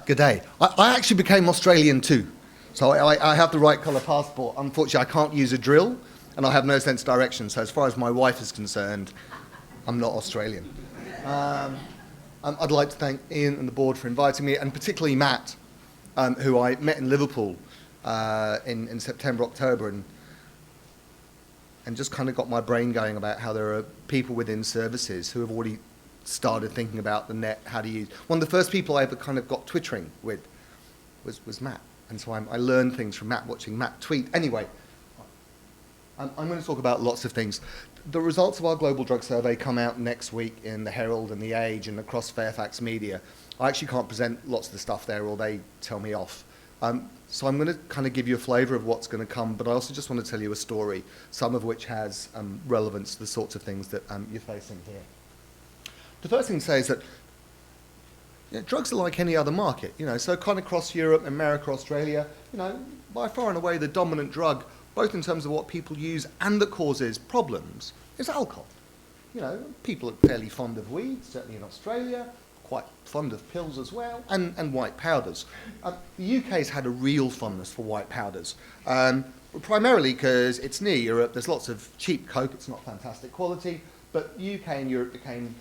Good day. I actually became Australian too. So I have the right colour passport. Unfortunately, I can't use a drill, and I have no sense of direction. So as far as my wife is concerned, I'm not Australian. I'd like to thank Ian and the board for inviting me, and particularly Matt, who I met in Liverpool in September, October, and just kind of got my brain going about how there are people within services who have already started thinking about the net, how to use. One of the first people I ever kind of got twittering with was Matt. And so I learned things from Matt, watching Matt tweet. Anyway, I'm going to talk about lots of things. The results of our global drug survey come out next week in the Herald and the Age and across Fairfax Media. I actually can't present lots of the stuff there, or they tell me off. So I'm going to kind of give you a flavour of what's going to come, but I also just want to tell you a story, some of which has relevance to the sorts of things that you're facing here. The first thing to say is that drugs are like any other market, so kind of across Europe, America, Australia, by far and away the dominant drug, both in terms of what people use and that causes problems, is alcohol. People are fairly fond of weed, certainly in Australia, quite fond of pills as well, and white powders. The UK's had a real fondness for white powders, primarily because it's near Europe, there's lots of cheap coke, it's not fantastic quality, but UK and Europe became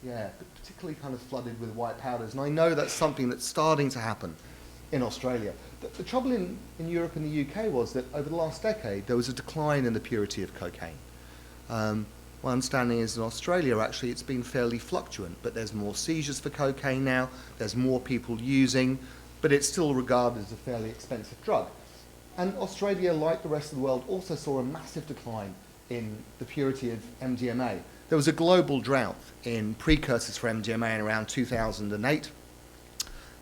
particularly kind of flooded with white powders. And I know that's something that's starting to happen in Australia. The trouble in Europe and the UK was that over the last decade, there was a decline in the purity of cocaine. My understanding is in Australia, actually, it's been fairly fluctuant, but there's more seizures for cocaine now, there's more people using, but it's still regarded as a fairly expensive drug. And Australia, like the rest of the world, also saw a massive decline in the purity of MDMA. There was a global drought in precursors for MDMA in around 2008,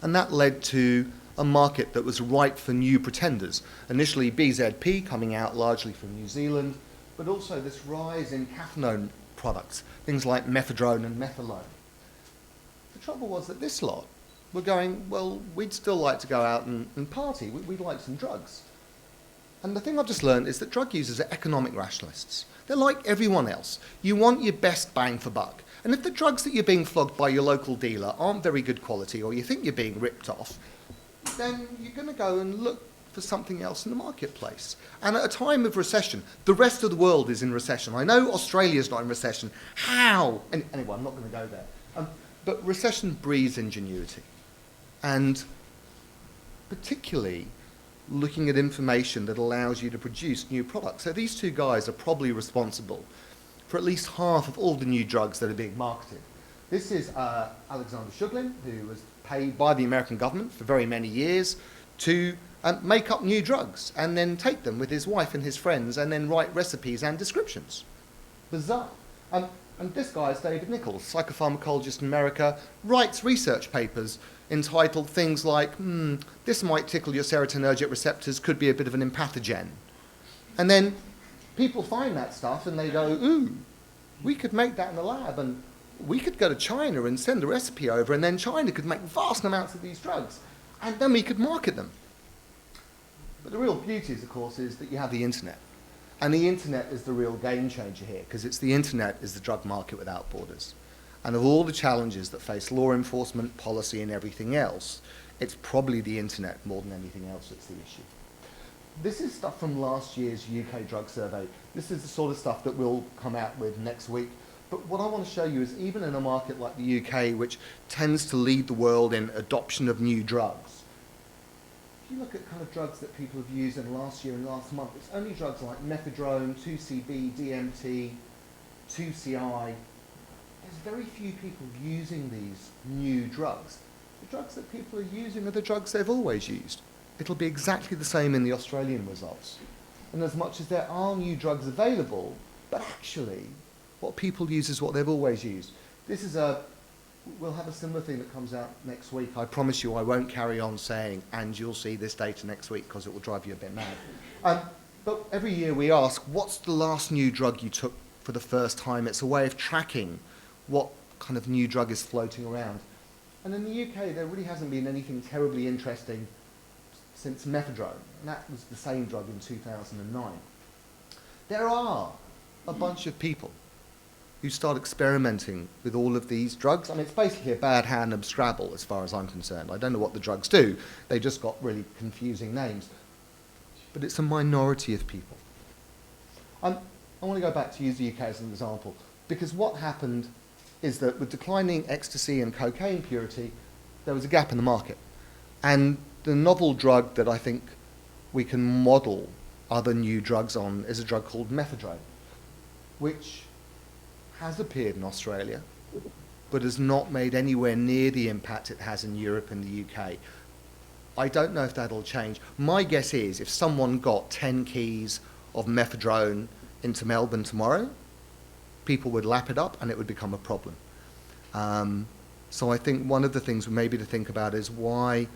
and that led to a market that was ripe for new pretenders. Initially BZP coming out largely from New Zealand, but also this rise in caffeinone products, things like Mephedrone and methylone. The trouble was that this lot were going, well, we'd still like to go out and party, we'd like some drugs. And the thing I've just learned is that drug users are economic rationalists. They're like everyone else. You want your best bang for buck. And if the drugs that you're being flogged by your local dealer aren't very good quality, or you think you're being ripped off, then you're going to go and look for something else in the marketplace. And at a time of recession, the rest of the world is in recession. I know Australia's not in recession. How? Anyway, I'm not going to go there. But recession breeds ingenuity. And particularly looking at information that allows you to produce new products. So these two guys are probably responsible for at least half of all the new drugs that are being marketed. This is Alexander Shuglin, who was paid by the American government for very many years to make up new drugs and then take them with his wife and his friends and then write recipes and descriptions. Bizarre. And this guy is David Nichols, psychopharmacologist in America, writes research papers entitled things like, this might tickle your serotonergic receptors, could be a bit of an empathogen. And then people find that stuff and they go, ooh, we could make that in the lab, and we could go to China and send a recipe over, and then China could make vast amounts of these drugs, and then we could market them. But the real beauty, of course, is that you have the internet. And the internet is the real game changer here, because it's the internet is the drug market without borders. And of all the challenges that face law enforcement, policy, and everything else, it's probably the internet more than anything else that's the issue. This is stuff from last year's UK drug survey. This is the sort of stuff that we'll come out with next week. But what I want to show you is even in a market like the UK, which tends to lead the world in adoption of new drugs, if you look at kind of drugs that people have used in last year and last month, it's only drugs like Mephedrone, 2CB, DMT, 2CI. There's very few people using these new drugs. The drugs that people are using are the drugs they've always used. It'll be exactly the same in the Australian results. And as much as there are new drugs available, but actually what people use is what they've always used. This is we'll have a similar thing that comes out next week. I promise you I won't carry on saying, and you'll see this data next week, because it will drive you a bit mad. But every year we ask, what's the last new drug you took for the first time? It's a way of tracking what kind of new drug is floating around. And in the UK, there really hasn't been anything terribly interesting since Mephedrone, and that was the same drug in 2009. There are a bunch of people who start experimenting with all of these drugs. I mean, it's basically a bad hand of Scrabble as far as I'm concerned. I don't know what the drugs do. They just got really confusing names. But it's a minority of people. I want to go back to use the UK as an example, because what happened is that with declining ecstasy and cocaine purity, there was a gap in the market. And the novel drug that I think we can model other new drugs on is a drug called Mephedrone, which has appeared in Australia, but has not made anywhere near the impact it has in Europe and the UK. I don't know if that'll change. My guess is if someone got 10 keys of Mephedrone into Melbourne tomorrow, people would lap it up and it would become a problem. So I think one of the things maybe to think about is why,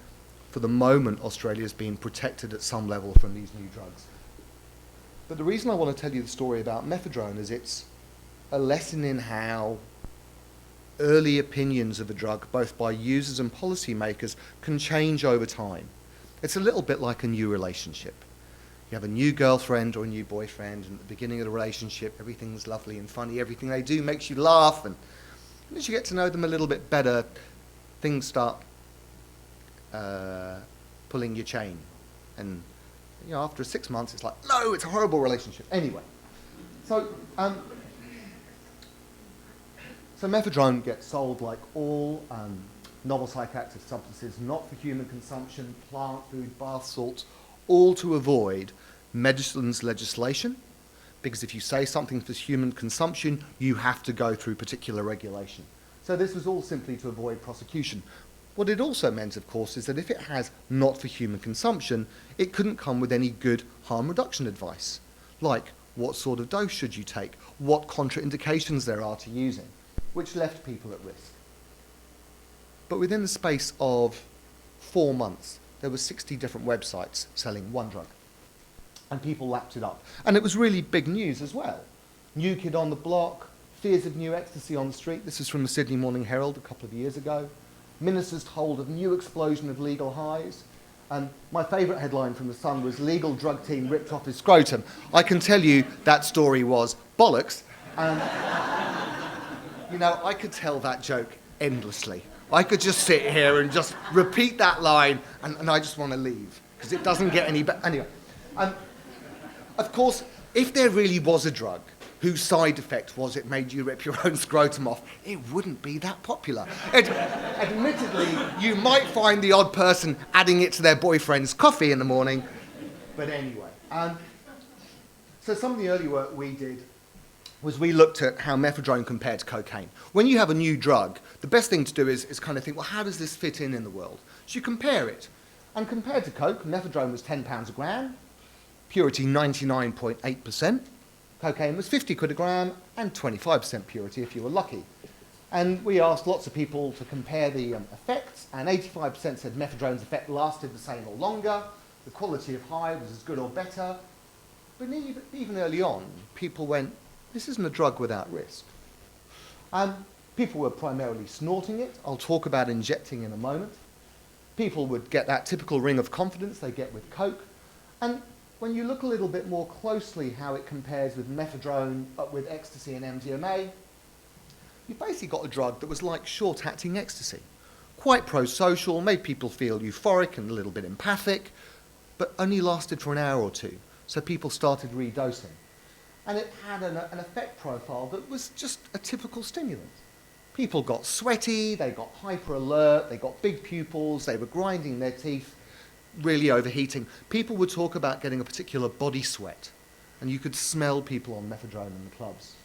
for the moment, Australia's been protected at some level from these new drugs. But the reason I want to tell you the story about Mephedrone is it's a lesson in how early opinions of a drug, both by users and policymakers, can change over time. It's a little bit like a new relationship. You have a new girlfriend or a new boyfriend, and at the beginning of the relationship, everything's lovely and funny. Everything they do makes you laugh, and as you get to know them a little bit better, things start pulling your chain. And after 6 months, it's like, no, it's a horrible relationship. Anyway, so Mephedrone gets sold like all novel psychoactive substances, not for human consumption, plant food, bath salts, all to avoid medicines legislation, because if you say something for human consumption, you have to go through particular regulation. So this was all simply to avoid prosecution. What it also meant, of course, is that if it has not for human consumption, it couldn't come with any good harm reduction advice, like what sort of dose should you take, what contraindications there are to using, which left people at risk. But within the space of 4 months, there were 60 different websites selling one drug. And people lapped it up. And it was really big news as well. New kid on the block, fears of new ecstasy on the street. This is from the Sydney Morning Herald a couple of years ago. Ministers told of new explosion of legal highs. And my favourite headline from The Sun was legal drug team ripped off his scrotum. I can tell you that story was bollocks. And, I could tell that joke endlessly. I could just sit here and just repeat that line, and I just want to leave, because it doesn't get any better. Anyway, of course, if there really was a drug whose side effect was it made you rip your own scrotum off, it wouldn't be that popular. Admittedly, you might find the odd person adding it to their boyfriend's coffee in the morning, but anyway. So some of the early work we did was we looked at how Mephedrone compared to cocaine. When you have a new drug, the best thing to do is kind of think, well, how does this fit in the world? So you compare it. And compared to coke, Mephedrone was £10 a gram, purity 99.8%. Cocaine was 50 quid a gram and 25% purity if you were lucky. And we asked lots of people to compare the effects, and 85% said Mephedrone's effect lasted the same or longer. The quality of high was as good or better. But even early on, people went, this isn't a drug without risk. People were primarily snorting it. I'll talk about injecting in a moment. People would get that typical ring of confidence they get with coke. And when you look a little bit more closely how it compares with Mephedrone, with ecstasy and MDMA, you've basically got a drug that was like short-acting ecstasy. Quite pro-social, made people feel euphoric and a little bit empathic, but only lasted for an hour or two. So people started redosing. And it had an effect profile that was just a typical stimulant. People got sweaty, they got hyper alert, they got big pupils, they were grinding their teeth, really overheating. People would talk about getting a particular body sweat, and you could smell people on Mephedrone in the clubs.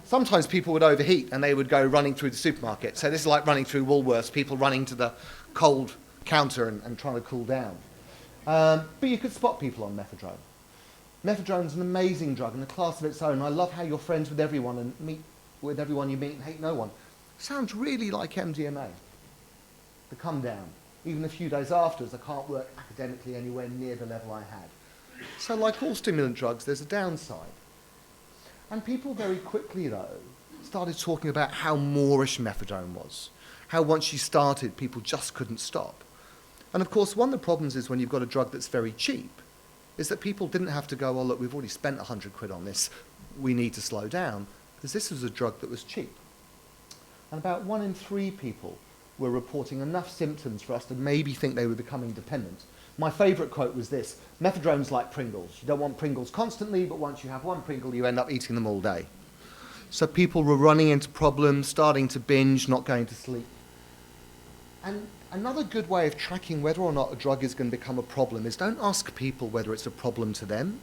Sometimes people would overheat and they would go running through the supermarket. So this is like running through Woolworths, people running to the cold counter and trying to cool down. But you could spot people on Mephedrone. Mephedrone's an amazing drug in a class of its own. I love how you're friends with everyone and meet with everyone you meet and hate no one. Sounds really like MDMA. The come down. Even a few days afterwards, I can't work academically anywhere near the level I had. So like all stimulant drugs, there's a downside. And people very quickly, though, started talking about how Moorish Mephedrone was. How once you started, people just couldn't stop. And of course, one of the problems is when you've got a drug that's very cheap, is that people didn't have to go, oh, look, we've already spent 100 quid on this, we need to slow down. because this was a drug that was cheap. And about 1 in 3 people were reporting enough symptoms for us to maybe think they were becoming dependent. My favourite quote was this: "Mephedrone's like Pringles. You don't want Pringles constantly, but once you have one Pringle, you end up eating them all day." So people were running into problems, starting to binge, not going to sleep. And another good way of tracking whether or not a drug is going to become a problem is don't ask people whether it's a problem to them.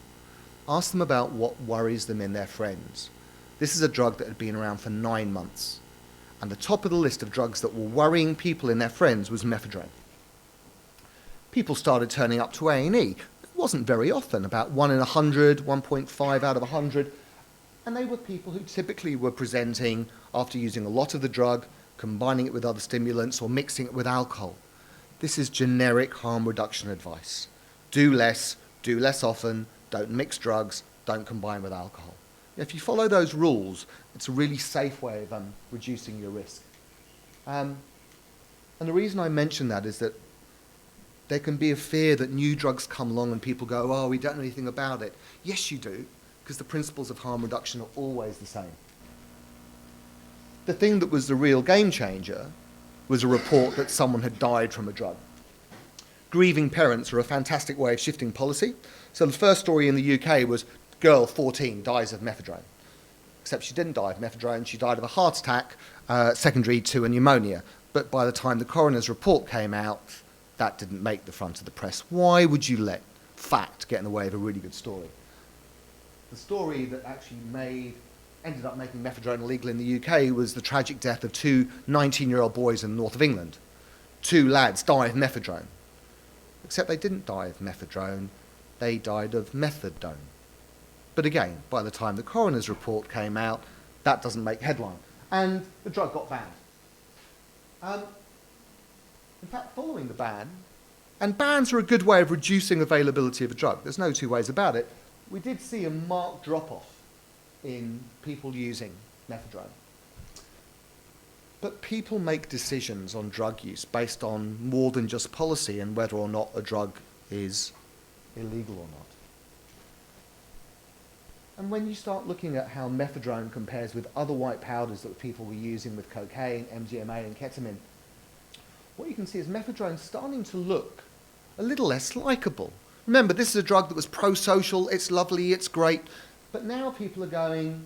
Ask them about what worries them in their friends. This is a drug that had been around for 9 months. And the top of the list of drugs that were worrying people in their friends was Mephedrone. People started turning up to A&E. It wasn't very often, about 1 in 100, 1.5 out of 100. And they were people who typically were presenting after using a lot of the drug, combining it with other stimulants or mixing it with alcohol. This is generic harm reduction advice. Do less often, don't mix drugs, don't combine with alcohol. If you follow those rules, it's a really safe way of reducing your risk. And the reason I mention that is that there can be a fear that new drugs come along and people go, "Oh, we don't know anything about it." Yes, you do, because the principles of harm reduction are always the same. The thing that was the real game changer was a report that someone had died from a drug. Grieving parents are a fantastic way of shifting policy. So the first story in the UK was girl 14 dies of Mephedrone. Except she didn't die of Mephedrone, she died of a heart attack secondary to a pneumonia. But by the time the coroner's report came out, that didn't make the front of the press. Why would you let fact get in the way of a really good story? The story that actually ended up making Mephedrone illegal in the UK was the tragic death of 2 19-year-old boys in the north of England. 2 lads died of Mephedrone. Except they didn't die of Mephedrone, they died of Methadone. But again, by the time the coroner's report came out, that doesn't make headline. And the drug got banned. In fact, following the ban, and bans are a good way of reducing availability of a drug, there's no two ways about it, we did see a marked drop-off in people using Mephedrone. But people make decisions on drug use based on more than just policy and whether or not a drug is illegal or not. And when you start looking at how Mephedrone compares with other white powders that people were using with cocaine, MDMA and ketamine, what you can see is Mephedrone starting to look a little less likable. Remember, this is a drug that was pro-social, it's lovely, it's great, but now people are going,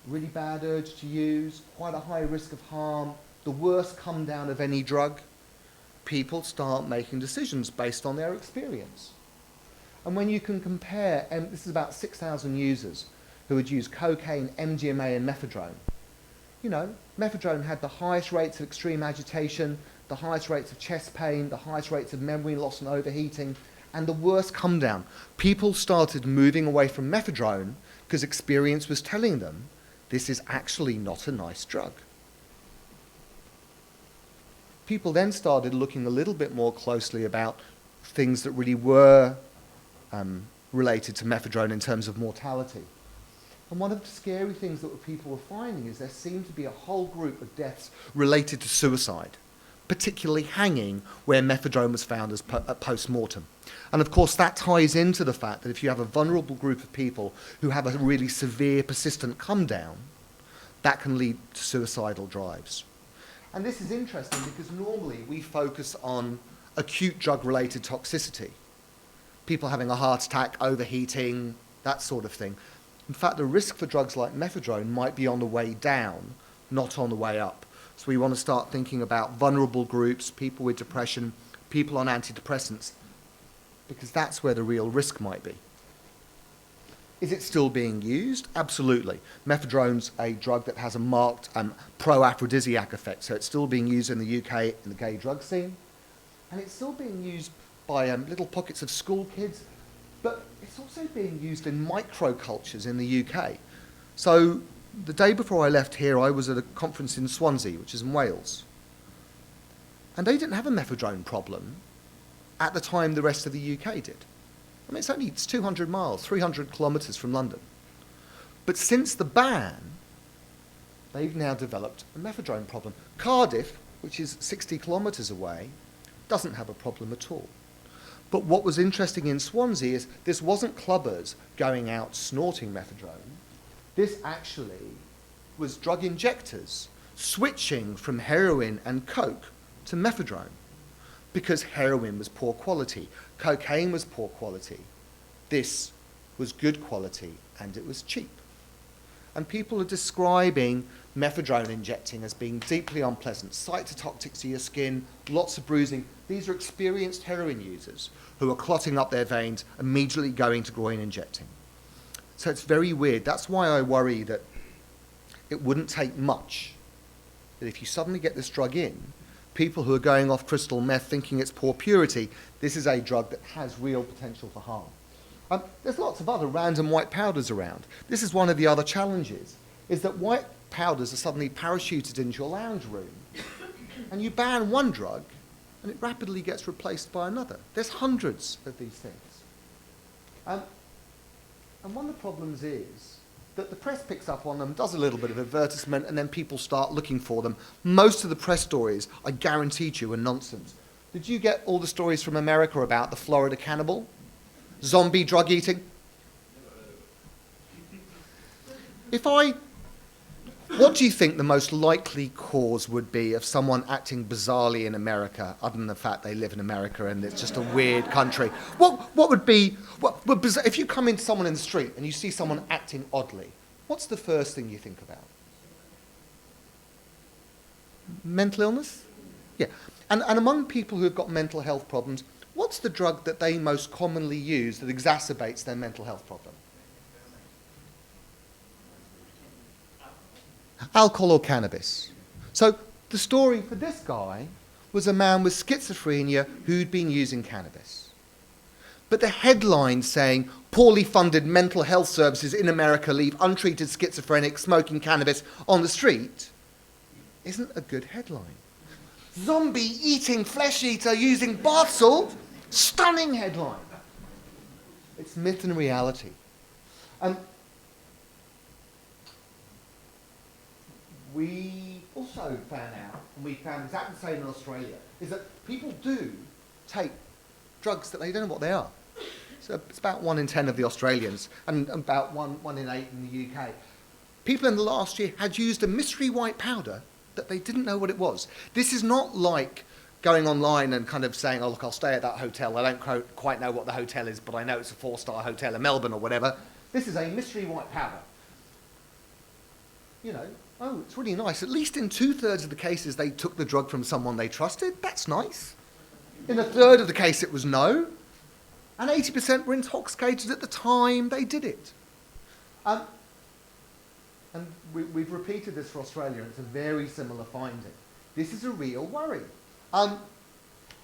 really bad urge to use, quite a high risk of harm, the worst come down of any drug. People start making decisions based on their experience. And when you can compare, and this is about 6,000 users who had used cocaine, MDMA and Mephedrone. You know, Mephedrone had the highest rates of extreme agitation, the highest rates of chest pain, the highest rates of memory loss and overheating, and the worst come down. People started moving away from Mephedrone because experience was telling them this is actually not a nice drug. People then started looking a little bit more closely about things that really were related to Mephedrone in terms of mortality. And one of the scary things that people were finding is there seemed to be a whole group of deaths related to suicide, particularly hanging, where Mephedrone was found as post-mortem. And of course that ties into the fact that if you have a vulnerable group of people who have a really severe, persistent come down, that can lead to suicidal drives. And this is interesting because normally we focus on acute drug-related toxicity. People having a heart attack, overheating, that sort of thing. In fact, the risk for drugs like Mephedrone might be on the way down, not on the way up. So we want to start thinking about vulnerable groups, people with depression, people on antidepressants, because that's where the real risk might be. Is it still being used? Absolutely. Mephedrone's a drug that has a marked pro-aphrodisiac effect, so it's still being used in the UK in the gay drug scene, and it's still being used by little pockets of school kids, but it's also being used in microcultures in the UK. So the day before I left here, I was at a conference in Swansea, which is in Wales, and they didn't have a Mephedrone problem at the time the rest of the UK did. I mean, it's 200 miles, 300 kilometres from London. But since the ban, they've now developed a Mephedrone problem. Cardiff, which is 60 kilometres away, doesn't have a problem at all. But what was interesting in Swansea is this wasn't clubbers going out snorting Mephedrone. This actually was drug injectors switching from heroin and coke to mephedrone because heroin was poor quality, cocaine was poor quality, this was good quality, and it was cheap. And people are describing mephedrone injecting as being deeply unpleasant, cytotoxic to your skin, lots of bruising. These are experienced heroin users who are clotting up their veins, immediately going to groin injecting. So it's very weird. That's why I worry that it wouldn't take much, that if you suddenly get this drug in, people who are going off crystal meth thinking it's poor purity, this is a drug that has real potential for harm. There's lots of other random white powders around. This is one of the other challenges, is that white powders are suddenly parachuted into your lounge room, and you ban one drug, and it rapidly gets replaced by another. There's hundreds of these things. And one of the problems is that the press picks up on them, does a little bit of advertisement, and then people start looking for them. Most of the press stories, I guarantee you, are nonsense. Did you get all the stories from America about the Florida cannibal? Zombie drug eating? What do you think the most likely cause would be of someone acting bizarrely in America, other than the fact they live in America and it's just a weird country? What would be, if you come into someone in the street and you see someone acting oddly, what's the first thing you think about? Mental illness? Yeah. And among people who have got mental health problems, what's the drug that they most commonly use that exacerbates their mental health problem? Alcohol or cannabis. So the story for this guy was a man with schizophrenia who'd been using cannabis. But the headline saying, poorly funded mental health services in America leave untreated schizophrenics smoking cannabis on the street, isn't a good headline. Zombie eating flesh eater using bath salt, stunning headline. It's myth and reality. We also found out, and we found exactly the same in Australia, is that people do take drugs that they don't know what they are. So it's about 1 in 10 of the Australians, and about 1 in 8 in the UK. People in the last year had used a mystery white powder that they didn't know what it was. This is not like going online and kind of saying, oh, look, I'll stay at that hotel. I don't quite know what the hotel is, but I know it's a 4-star hotel in Melbourne or whatever. This is a mystery white powder. You know, oh, it's really nice. At least in 2/3 of the cases, they took the drug from someone they trusted. That's nice. In 1/3 of the case, it was no. And 80% were intoxicated at the time they did it. And we've repeated this for Australia, and it's a very similar finding. This is a real worry.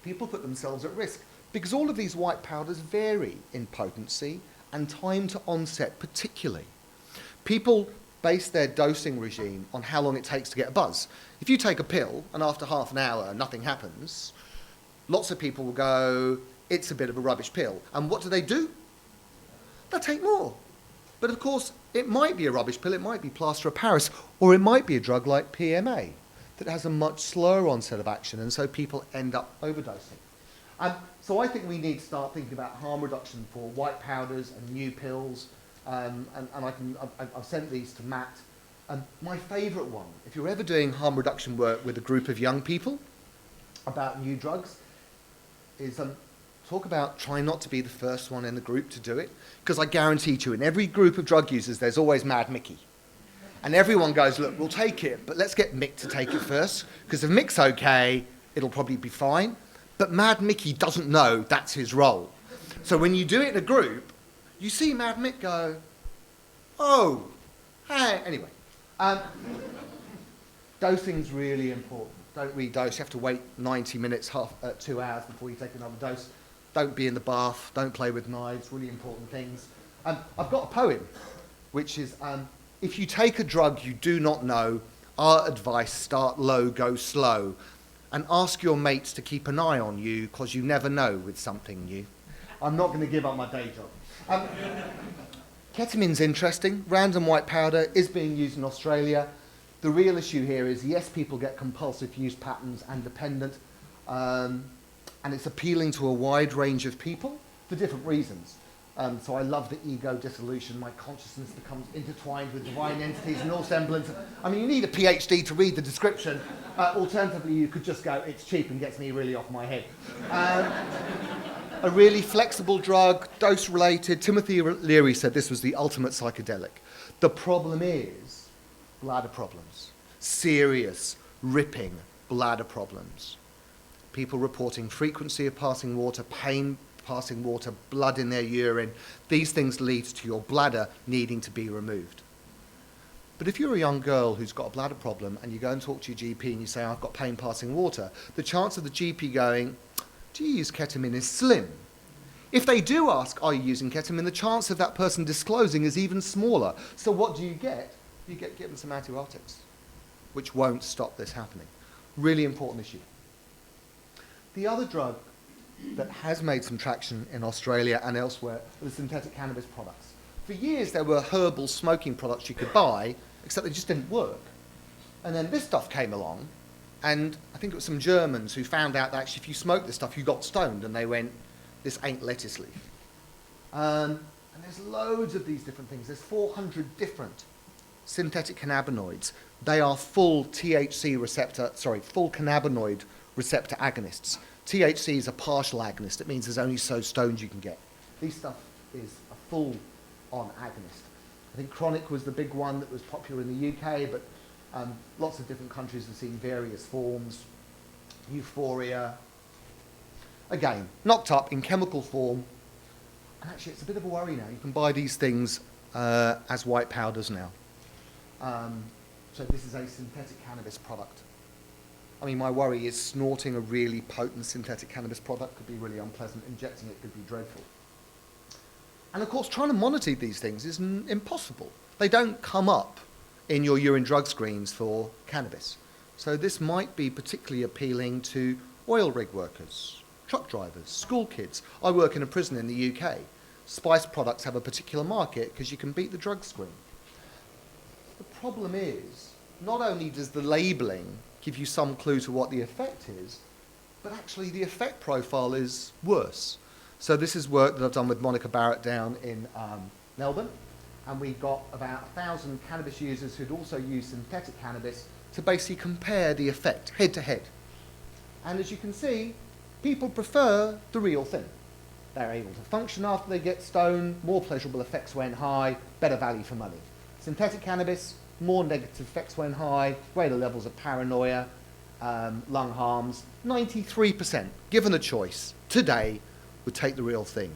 People put themselves at risk because all of these white powders vary in potency and time to onset particularly. People base their dosing regime on how long it takes to get a buzz. If you take a pill and after half an hour nothing happens, lots of people will go, it's a bit of a rubbish pill. And what do? They'll take more. But of course, it might be a rubbish pill, it might be plaster of Paris, or it might be a drug like PMA that has a much slower onset of action, and so people end up overdosing. So I think we need to start thinking about harm reduction for white powders and new pills, and I've sent these to Matt. My favourite one, if you're ever doing harm reduction work with a group of young people about new drugs, is talk about trying not to be the first one in the group to do it, because I guarantee you, in every group of drug users, there's always Mad Mickey. And everyone goes, look, we'll take it, but let's get Mick to take it first, because if Mick's okay, it'll probably be fine. But Mad Mickey doesn't know that's his role. So when you do it in a group, you see Mad Mick go, oh, hey, anyway. Dosing's really important. Don't redose. You have to wait 90 minutes, 2 hours before you take another dose. Don't be in the bath. Don't play with knives. Really important things. I've got a poem, which is, if you take a drug you do not know, our advice, start low, go slow, and ask your mates to keep an eye on you, because you never know with something new. I'm not going to give up my day job. Ketamine's interesting. Random white powder is being used in Australia. The real issue here is, yes, people get compulsive use patterns and dependent, and it's appealing to a wide range of people for different reasons. So I love the ego dissolution. My consciousness becomes intertwined with divine entities and all semblance. I mean, you need a PhD to read the description. Alternatively, you could just go, it's cheap and gets me really off my head. A really flexible drug, dose-related. Timothy Leary said this was the ultimate psychedelic. The problem is bladder problems. Serious, ripping bladder problems. People reporting frequency of passing water, pain passing water, blood in their urine. These things lead to your bladder needing to be removed. But if you're a young girl who's got a bladder problem and you go and talk to your GP and you say, I've got pain passing water, the chance of the GP going, do you use ketamine is slim. If they do ask, are you using ketamine, the chance of that person disclosing is even smaller. So what do you get? You get given some antibiotics, which won't stop this happening. Really important issue. The other drug that has made some traction in Australia and elsewhere are the synthetic cannabis products. For years there were herbal smoking products you could buy, except they just didn't work. And then this stuff came along, and I think it was some Germans who found out that actually if you smoked this stuff you got stoned, and they went, this ain't lettuce leaf. And there's loads of these different things. There's 400 different synthetic cannabinoids. They are full THC receptor, full cannabinoid receptor agonists. THC is a partial agonist. It means there's only so stoned you can get. This stuff is a full-on agonist. I think chronic was the big one that was popular in the UK, but lots of different countries have seen various forms. Euphoria. Again, knocked up in chemical form. And actually, it's a bit of a worry now. You can buy these things as white powders now. So this is a synthetic cannabis product. I mean, my worry is snorting a really potent synthetic cannabis product could be really unpleasant. Injecting it could be dreadful. And of course, trying to monitor these things is impossible. They don't come up in your urine drug screens for cannabis. So this might be particularly appealing to oil rig workers, truck drivers, school kids. I work in a prison in the UK. Spice products have a particular market because you can beat the drug screen. The problem is, not only does the labelling give you some clue to what the effect is, but actually the effect profile is worse. So this is work that I've done with Monica Barrett down in Melbourne, and we got about 1,000 cannabis users who'd also used synthetic cannabis to basically compare the effect head to head. And as you can see, people prefer the real thing. They're able to function after they get stoned, more pleasurable effects when high, better value for money. Synthetic cannabis, more negative effects when high, greater levels of paranoia, lung harms. 93%, given a choice, today, would take the real thing.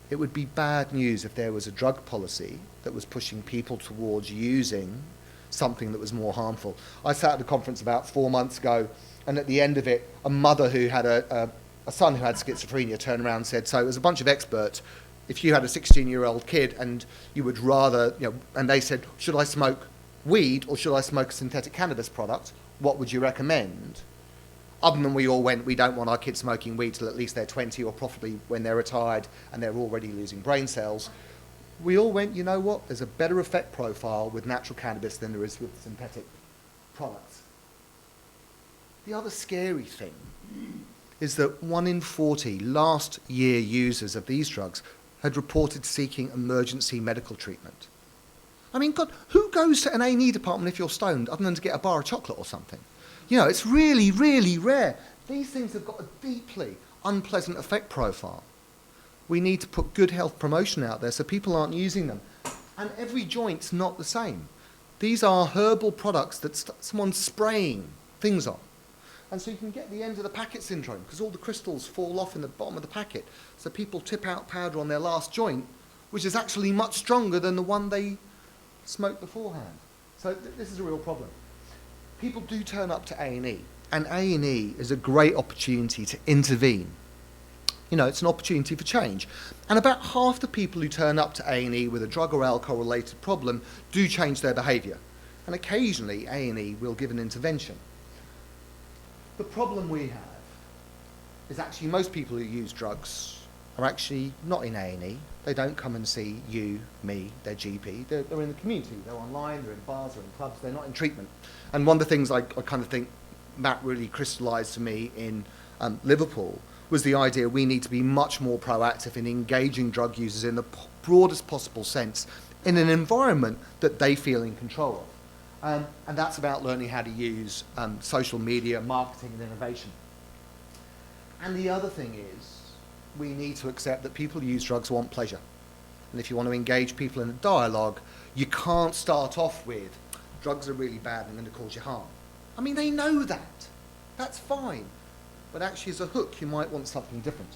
It would be bad news if there was a drug policy that was pushing people towards using something that was more harmful. I sat at a conference about 4 months ago, and at the end of it, a mother who had a son who had schizophrenia turned around and said, so it was a bunch of experts, if you had a 16-year-old kid and you would rather, and they said, should I smoke weed or should I smoke a synthetic cannabis product? What would you recommend? Other than we all went, we don't want our kids smoking weed till at least they're 20 or probably when they're retired and they're already losing brain cells. We all went, you know what, there's a better effect profile with natural cannabis than there is with synthetic products. The other scary thing is that 1 in 40 last year users of these drugs had reported seeking emergency medical treatment. I mean, God, who goes to an A&E department if you're stoned other than to get a bar of chocolate or something? It's really, really rare. These things have got a deeply unpleasant effect profile. We need to put good health promotion out there so people aren't using them. And every joint's not the same. These are herbal products that someone's spraying things on. And so you can get the end of the packet syndrome because all the crystals fall off in the bottom of the packet. So people tip out powder on their last joint, which is actually much stronger than the one they smoked beforehand. So this is a real problem. People do turn up to A&E, and A&E is a great opportunity to intervene. It's an opportunity for change. And about half the people who turn up to A&E with a drug or alcohol-related problem do change their behaviour. And occasionally, A&E will give an intervention. The problem we have is actually most people who use drugs are actually not in A&E. They don't come and see you, me, their GP. They're in the community. They're online, they're in bars, they're in clubs, they're not in treatment. And one of the things I kind of think Matt really crystallised to me in Liverpool was the idea we need to be much more proactive in engaging drug users in the broadest possible sense in an environment that they feel in control of. And that's about learning how to use social media, marketing, and innovation. And the other thing is, we need to accept that people who use drugs want pleasure. And if you want to engage people in a dialogue, you can't start off with, drugs are really bad and going to cause you harm. I mean, they know that. That's fine. But actually, as a hook, you might want something different.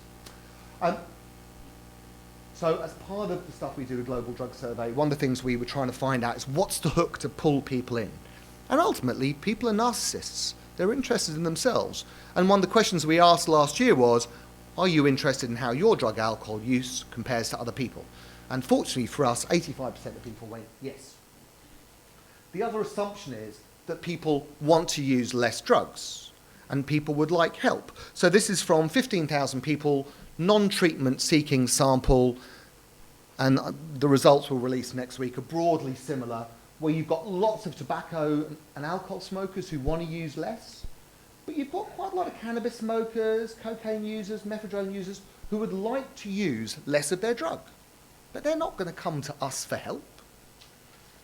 So as part of the stuff we do with Global Drug Survey, one of the things we were trying to find out is what's the hook to pull people in? And ultimately, people are narcissists. They're interested in themselves. And one of the questions we asked last year was, are you interested in how your drug alcohol use compares to other people? And fortunately for us, 85% of people went yes. The other assumption is that people want to use less drugs and people would like help. So this is from 15,000 people, non-treatment seeking sample, and the results will release next week are broadly similar, where you've got lots of tobacco and alcohol smokers who want to use less, but you've got quite a lot of cannabis smokers, cocaine users, mephedrone users who would like to use less of their drug. But they're not going to come to us for help.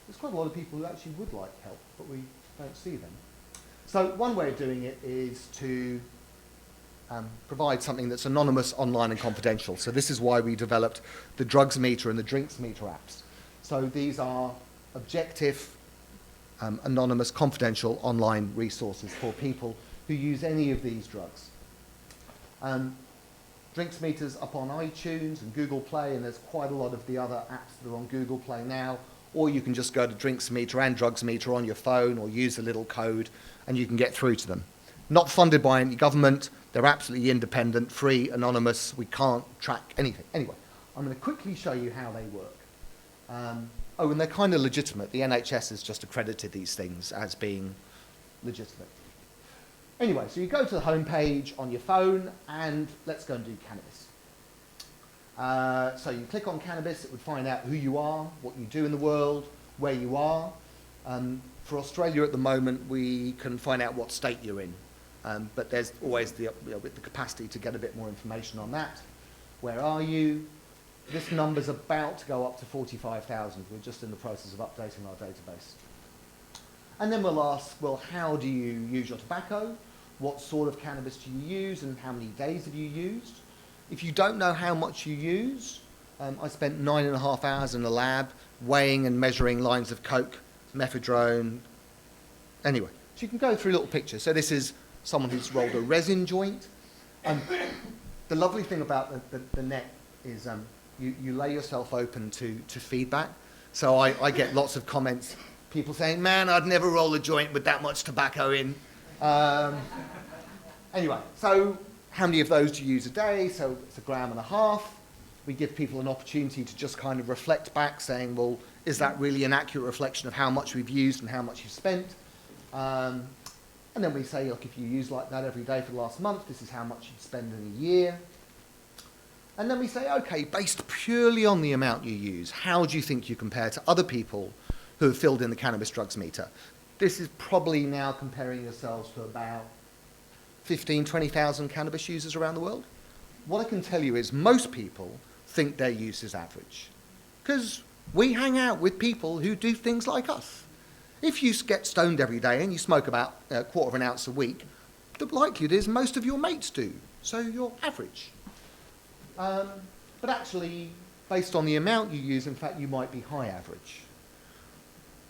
There's quite a lot of people who actually would like help, but we don't see them. So one way of doing it is to provide something that's anonymous, online, and confidential. So this is why we developed the Drugs Meter and the Drinks Meter apps. So these are objective, anonymous, confidential online resources for people who use any of these drugs. Drinks Meter's up on iTunes and Google Play, and there's quite a lot of the other apps that are on Google Play now. Or you can just go to Drinks Meter and Drugs Meter on your phone, or use a little code, and you can get through to them. Not funded by any government. They're absolutely independent, free, anonymous. We can't track anything. Anyway, I'm going to quickly show you how they work. Oh, and they're kind of legitimate. The NHS has just accredited these things as being legitimate. Anyway, so you go to the home page on your phone, and let's go and do cannabis. So you click on cannabis, it would find out who you are, what you do in the world, where you are. For Australia at the moment, we can find out what state you're in. But there's always the capacity to get a bit more information on that. Where are you? This number's about to go up to 45,000. We're just in the process of updating our database. And then we'll ask, well, how do you use your tobacco? What sort of cannabis do you use, and how many days have you used? If you don't know how much you use, I spent 9.5 hours in the lab weighing and measuring lines of coke, mephedrone. Anyway, so you can go through little pictures. So this is someone who's rolled a resin joint. The lovely thing about the net is you lay yourself open to feedback. So I get lots of comments, people saying, man, I'd never roll a joint with that much tobacco in. Anyway, so how many of those do you use a day? So it's 1.5 grams. We give people an opportunity to just kind of reflect back, saying, well, is that really an accurate reflection of how much we've used and how much you've spent? And then we say, look, if you use like that every day for the last month, this is how much you'd spend in a year. And then we say, okay, based purely on the amount you use, how do you think you compare to other people who have filled in the cannabis drugs meter? This is probably now comparing yourselves to about 15, 20,000 cannabis users around the world. What I can tell you is most people think their use is average, because we hang out with people who do things like us. If you get stoned every day and you smoke about 1/4 ounce a week, the likelihood is most of your mates do, so you're average. But actually, based on the amount you use, in fact, you might be high average.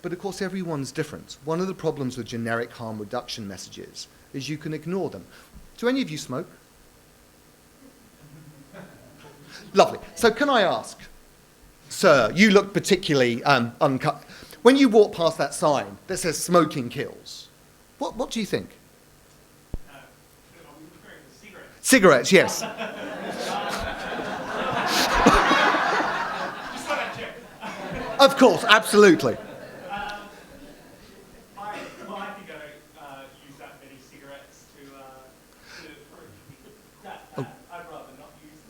But of course, everyone's different. One of the problems with generic harm reduction messages is you can ignore them. Do any of you smoke? Lovely. So can I ask, sir, you look particularly uncut. When you walk past that sign that says smoking kills, what do you think? Cigarettes, yes. Of course, absolutely. I think I use that many cigarettes I'd rather not use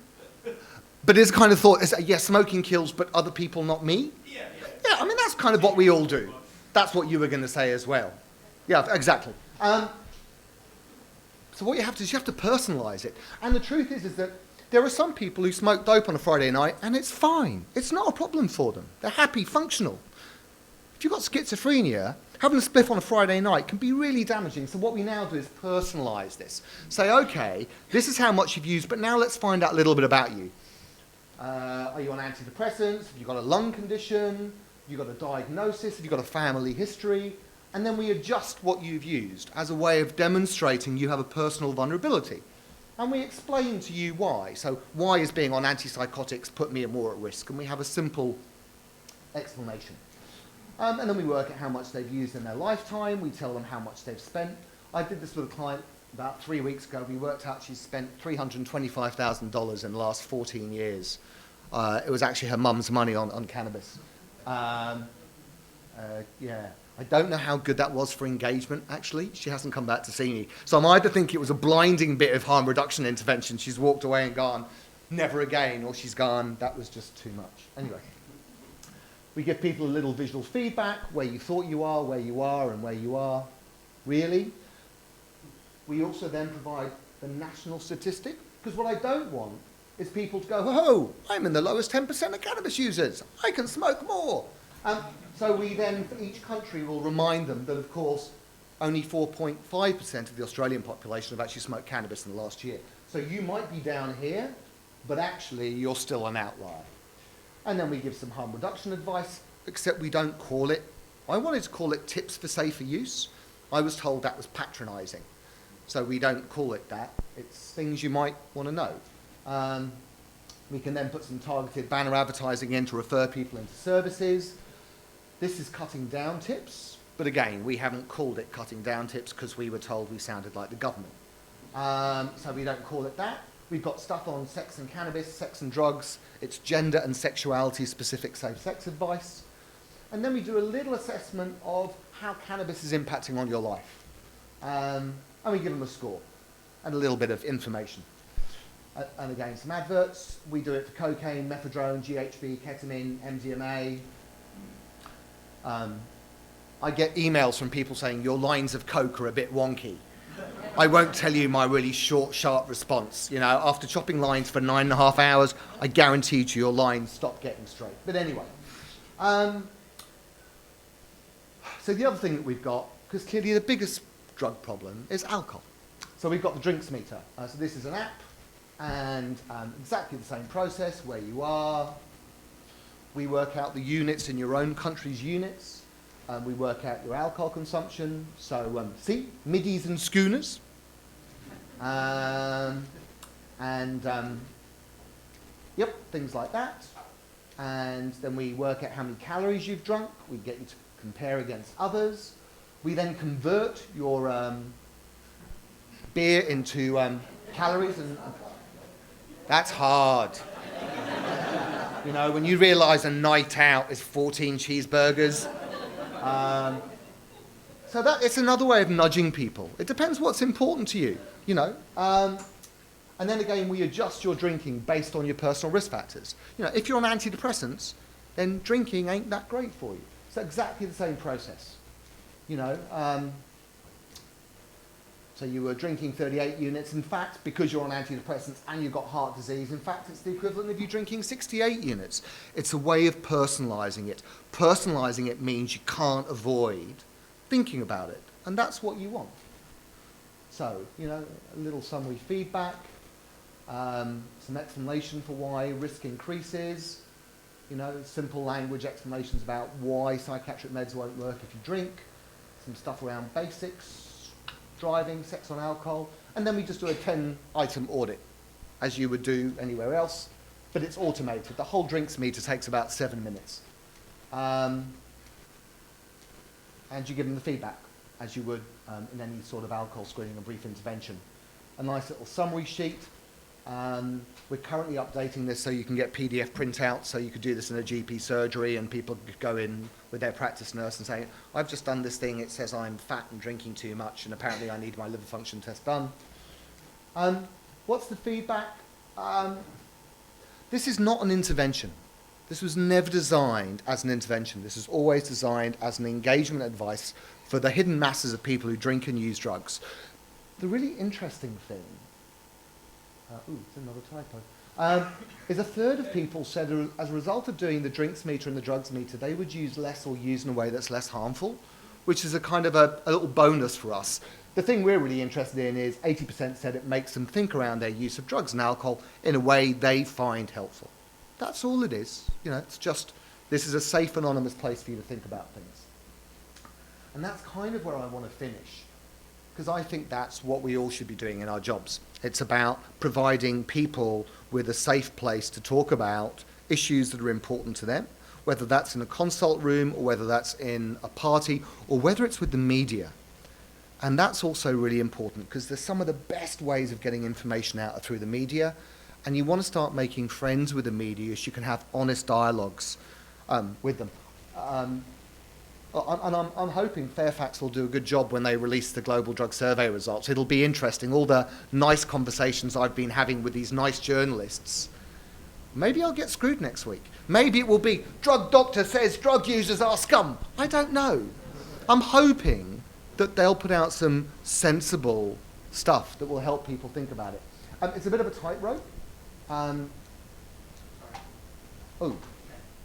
them. But it's kind of thought, yes, smoking kills, but other people, not me? Yeah. Yeah, I mean, that's kind of what we all do. That's what you were going to say as well. Yeah, exactly. So what you have to do is you have to personalise it. And the truth is that there are some people who smoke dope on a Friday night and it's fine. It's not a problem for them. They're happy, functional. If you've got schizophrenia, having a spliff on a Friday night can be really damaging. So what we now do is personalise this. Say, okay, this is how much you've used, but now let's find out a little bit about you. Are you on antidepressants? Have you got a lung condition? Have you got a diagnosis? Have you got a family history? And then we adjust what you've used as a way of demonstrating you have a personal vulnerability. And we explain to you why. So why is being on antipsychotics put me more at risk? And we have a simple explanation. And then we work out how much they've used in their lifetime. We tell them how much they've spent. I did this with a client about 3 weeks ago. We worked out she's spent $325,000 in the last 14 years. It was actually her mum's money on cannabis. Yeah. I don't know how good that was for engagement, actually. She hasn't come back to see me. So I'm either thinking it was a blinding bit of harm reduction intervention. She's walked away and gone, never again, or she's gone, that was just too much. Anyway, we give people a little visual feedback, where you thought you are, and where you are really. We also then provide the national statistic, because what I don't want is people to go, oh, I'm in the lowest 10% of cannabis users. I can smoke more. So we then, for each country, will remind them that, of course, only 4.5% of the Australian population have actually smoked cannabis in the last year. So you might be down here, but actually you're still an outlier. And then we give some harm reduction advice, except we don't call it, I wanted to call it tips for safer use. I was told that was patronising. So we don't call it that. It's things you might want to know. We can then put some targeted banner advertising in to refer people into services. This is cutting down tips, but again, we haven't called it cutting down tips because we were told we sounded like the government. So we don't call it that. We've got stuff on sex and cannabis, sex and drugs. It's gender and sexuality specific safe sex advice. And then we do a little assessment of how cannabis is impacting on your life. And we give them a score and a little bit of information. And again, some adverts. We do it for cocaine, mephedrone, GHB, ketamine, MDMA. I get emails from people saying your lines of coke are a bit wonky. I won't tell you my really short, sharp response. You know, after chopping lines for 9.5 hours, I guarantee you your lines stop getting straight. But anyway, so the other thing that we've got, because clearly the biggest drug problem is alcohol. So we've got the drinks meter. So this is an app, and exactly the same process where you are. We work out the units in your own country's units. We work out your alcohol consumption. So, see, middies and schooners. Yep, things like that. And then we work out how many calories you've drunk. We get you to compare against others. We then convert your beer into calories. And that's hard. You know, when you realise a night out is 14 cheeseburgers. So that it's another way of nudging people. It depends what's important to you, you know. And then again, we adjust your drinking based on your personal risk factors. You know, if you're on antidepressants, then drinking ain't that great for you. It's exactly the same process. You know, so you were drinking 38 units. In fact, because you're on antidepressants and you've got heart disease, in fact, it's the equivalent of you drinking 68 units. It's a way of personalising it. Personalising it means you can't avoid thinking about it. And that's what you want. So, you know, a little summary feedback, some explanation for why risk increases, you know, simple language explanations about why psychiatric meds won't work if you drink, some stuff around basics, driving, sex on alcohol, and then we just do a 10-item audit, as you would do anywhere else, but it's automated. The whole drinks meter takes about 7 minutes. And you give them the feedback, as you would in any sort of alcohol screening or brief intervention. A nice little summary sheet. We're currently updating this so you can get PDF printouts, so you could do this in a GP surgery and people could go in with their practice nurse and say, I've just done this thing, it says I'm fat and drinking too much and apparently I need my liver function test done. What's the feedback? This is not an intervention. This was never designed as an intervention. This is always designed as an engagement advice for the hidden masses of people who drink and use drugs. the really interesting thing, it's another typo, is a third of people said as a result of doing the drinks meter and the drugs meter, they would use less or use in a way that's less harmful, which is a kind of a little bonus for us. The thing we're really interested in is 80% said it makes them think around their use of drugs and alcohol in a way they find helpful. That's all it is. You know, it's just, this is a safe, anonymous place for you to think about things. And that's kind of where I want to finish, because I think that's what we all should be doing in our jobs. It's about providing people with a safe place to talk about issues that are important to them, whether that's in a consult room or whether that's in a party or whether it's with the media. And that's also really important because there's some of the best ways of getting information out are through the media, and you want to start making friends with the media so you can have honest dialogues with them. And I'm hoping Fairfax will do a good job when they release the Global Drug Survey results. It'll be interesting, all the nice conversations I've been having with these nice journalists. Maybe I'll get screwed next week. Maybe it will be, drug doctor says drug users are scum. I don't know. I'm hoping that they'll put out some sensible stuff that will help people think about it. It's a bit of a tightrope.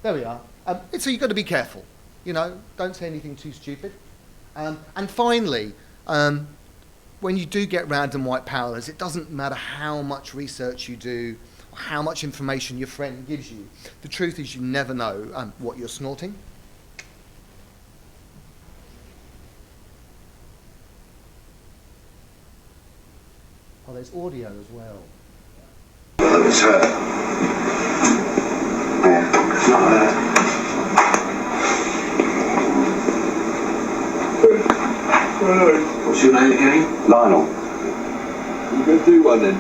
There we are. So you've got to be careful. You know, don't say anything too stupid. And finally, when you do get random white powders, it doesn't matter how much research you do or how much information your friend gives you. The truth is you never know what you're snorting. Oh, there's audio as well. It's her. Yeah, it's not her. What's your name again? Lionel. You going to do one then?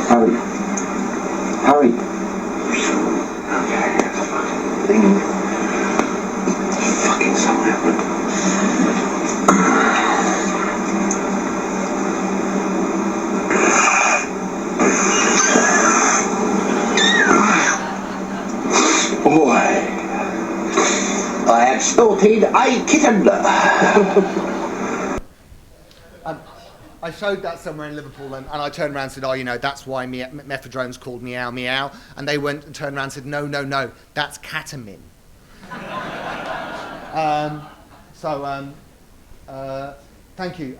Hurry. Hurry. Okay, that's a fucking thing. Fucking something happened. Boy, I have spotted a kitten. I showed that somewhere in Liverpool and I turned around and said, oh, you know, that's why Mephedrone's called meow meow. And they went and turned around and said, no, no, no, that's ketamine. Thank you.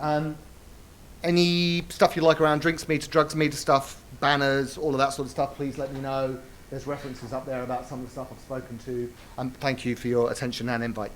Any stuff you like around drinks meter, drugs meter stuff, banners, all of that sort of stuff, please let me know. There's references up there about some of the stuff I've spoken to. Thank you for your attention and invite.